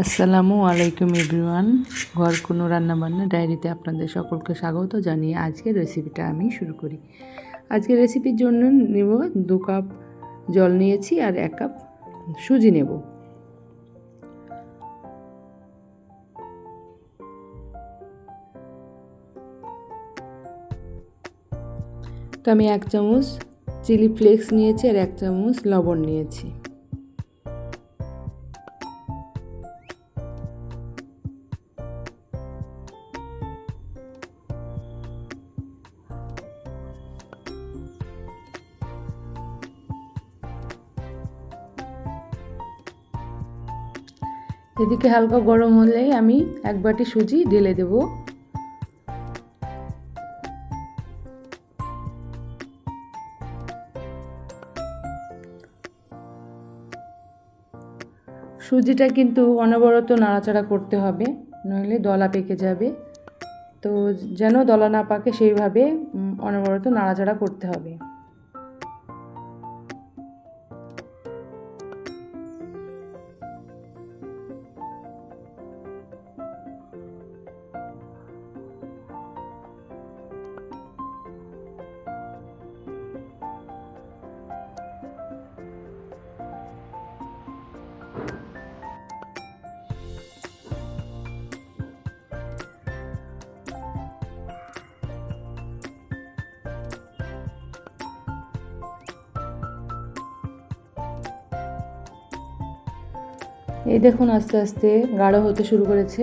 আসসালামু আলাইকুম এভরিওয়ান। ঘর কোনো রান্নাবান্না ডায়েরিতে আপনাদের সকলকে স্বাগত জানিয়ে আজকের রেসিপিটা আমি শুরু করি। আজকের রেসিপির জন্য নেব 2 কাপ জল নিয়েছি আর 1 কাপ সুজি নেব। তো আমি 1 চামচ চিলি ফ্লেক্স নিয়েছি আর 1 চামচ লবণ নিয়েছি। এদিকে হালকা গরম হলেই আমি 1 বাটি সুজি ঢেলে দেব। সুজিটা কিন্তু অনবরত নাড়াচাড়া করতে হবে, নইলে দলা পেকে যাবে। তো যেন দলা না পাকে সেইভাবে অনবরত নাড়াচাড়া করতে হবে। এই দেখুন আস্তে আস্তে গাঢ় হতে শুরু করেছে।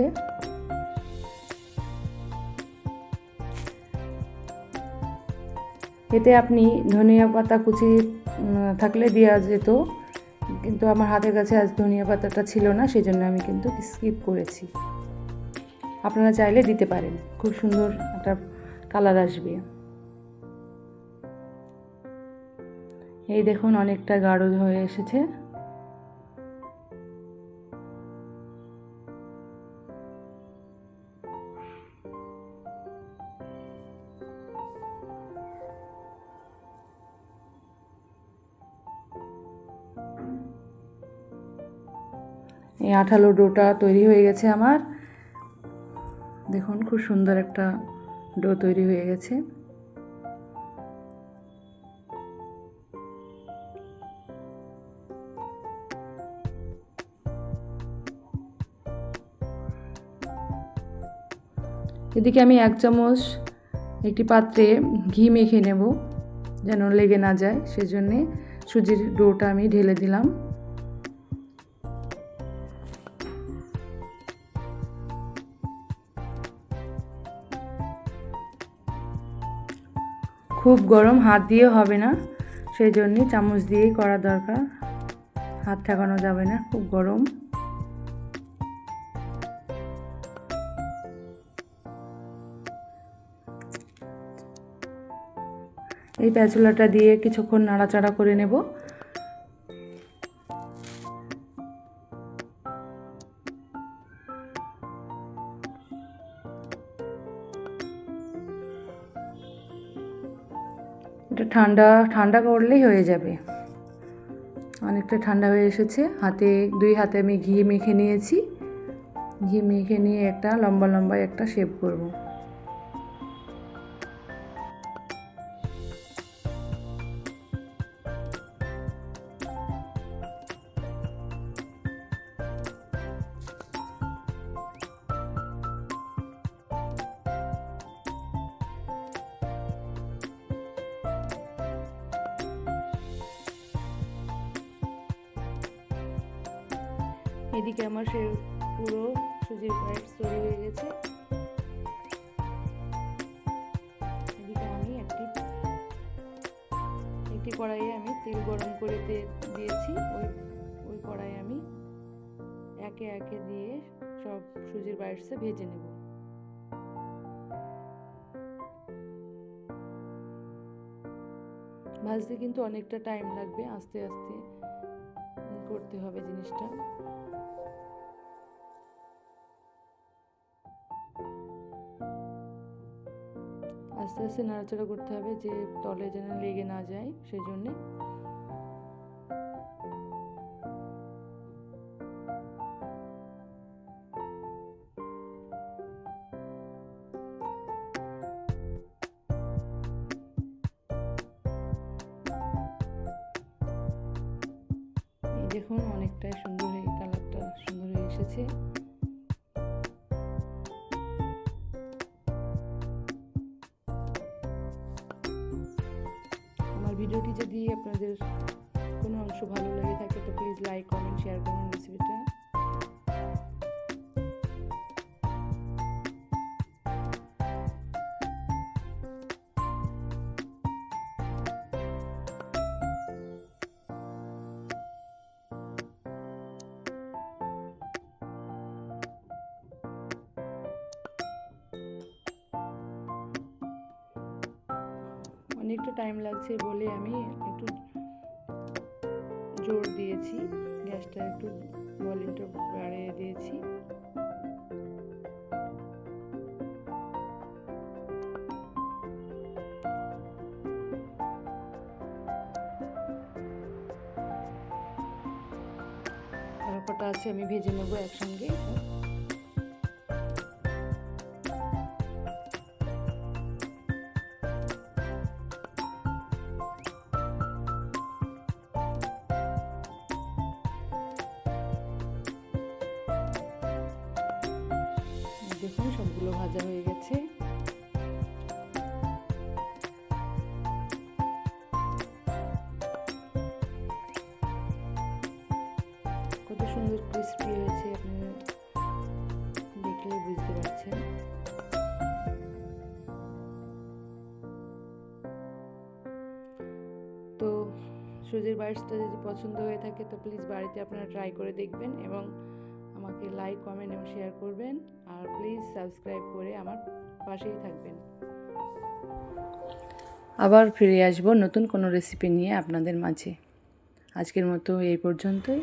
এতে আপনি ধনিয়া পাতা কুচি থাকলে দেওয়া যেত, কিন্তু আমার হাতের কাছে আজ ধনিয়া পাতাটা ছিল না, সেজন্য আমি কিন্তু স্কিপ করেছি। আপনারা চাইলে দিতে পারেন, খুব সুন্দর একটা কালার আসবে। এই দেখুন অনেকটা গাঢ় হয়ে এসেছে। এই আঠালো ডোটা তৈরি হয়ে গেছে আমার। দেখুন খুব সুন্দর একটা ডো তৈরি হয়ে গেছে। এদিকে আমি 1 চামচ একটি পাত্রে ঘি মেখে নেব, যেন লেগে না যায়, সেজন্যে সুজির ডোটা আমি ঢেলে দিলাম। খুব গরম, হাত দিয়ে হবে না, সেই জন্যে চামচ দিয়েই করা দরকার, হাত ঠেকানো যাবে না, খুব গরম। এই প্যাচুলাটা দিয়ে কিছুক্ষণ নাড়াচাড়া করে নেব। এটা ঠান্ডা ঠান্ডা করলেই হয়ে যাবে। অনেকটা ঠান্ডা হয়ে এসেছে। দুই হাতে আমি ঘি মেখে নিয়েছি। ঘি মেখে নিয়ে একটা লম্বা লম্বা একটা শেপ করব। এদিকে আমার পুরো সুজির পায়েস তৈরি হয়ে গেছে। এদিকে আমি একটি কড়াইয়ে আমি তেল গরম করে দিয়েছি। ওই কড়াইয়ে আমি একে একে দিয়ে সব সুজির পায়েসে ভেজে নেব। ভাজতে কিন্তু অনেকটা টাইম লাগবে, আস্তে আস্তে করতে হবে জিনিসটা। আস্তে আস্তে নাড়াচাড়া করতে হবে, যে তলে যেন লেগে না যায়, সেই জন্যে। দেখুন অনেকটাই সুন্দর হয়ে কালারটা সুন্দর হয়ে এসেছে। আমার ভিডিওটি যদি আপনাদের কোনো অংশ ভালো লেগে থাকে তো প্লিজ লাইক কমেন্ট শেয়ার করুন রেসিপিটা। অনেকটা টাইম লাগছে বলে আমি একটু জোর দিয়েছি, গ্যাসটা একটু ভলিউমটা বাড়িয়ে দিয়েছি। তারপরটা আছে আমি ভেজে নেবো একসঙ্গে। দেখুন সবগুলো ভাজা হয়ে গেছে। কত সুন্দর ক্রিস্পি হয়েছে, আপনারা দেখলে বুঝতে পারছেন। তো সুজির পায়েসটা যদি পছন্দ হয়ে থাকে তো প্লিজ বাড়িতে আপনারা ট্রাই করে দেখবেন এবং আমাকে লাইক কমেন্ট এবং শেয়ার করবেন, আর প্লিজ সাবস্ক্রাইব করে আমার পাশেই থাকবেন। আবার ফিরে আসবো নতুন কোনো রেসিপি নিয়ে আপনাদের মাঝে। আজকের মতো এই পর্যন্তই।